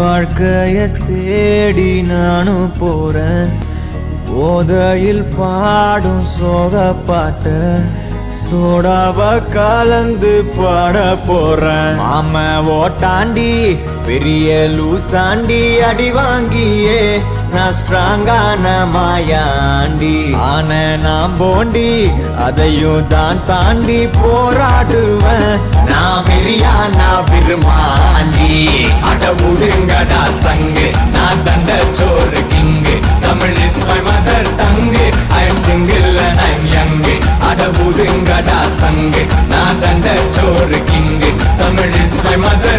வாழ்க்கைய தேடி நானும் போறேன் போதையில் பாடும் சோக பாட்ட சோடாவ கலந்து பாட போறேன் மாம ஓட்டாண்டி பெரிய லூசாண்டி அடி வாங்கியே நான் ஸ்ட்ராங்கான மாயாண்டி ஆன நான் போண்டி அதையும் தான் தாண்டி போராடுவேன் நான் வெறியா நான் விரும்பாண்டி அட முடுங்கடா சங்கு நான் தண்ட சோறு king Tamil is my mother tongue I am single and I'm young அட முடுங்கடா சங்கு நான் தண்ட சோறு king Tamil is my mother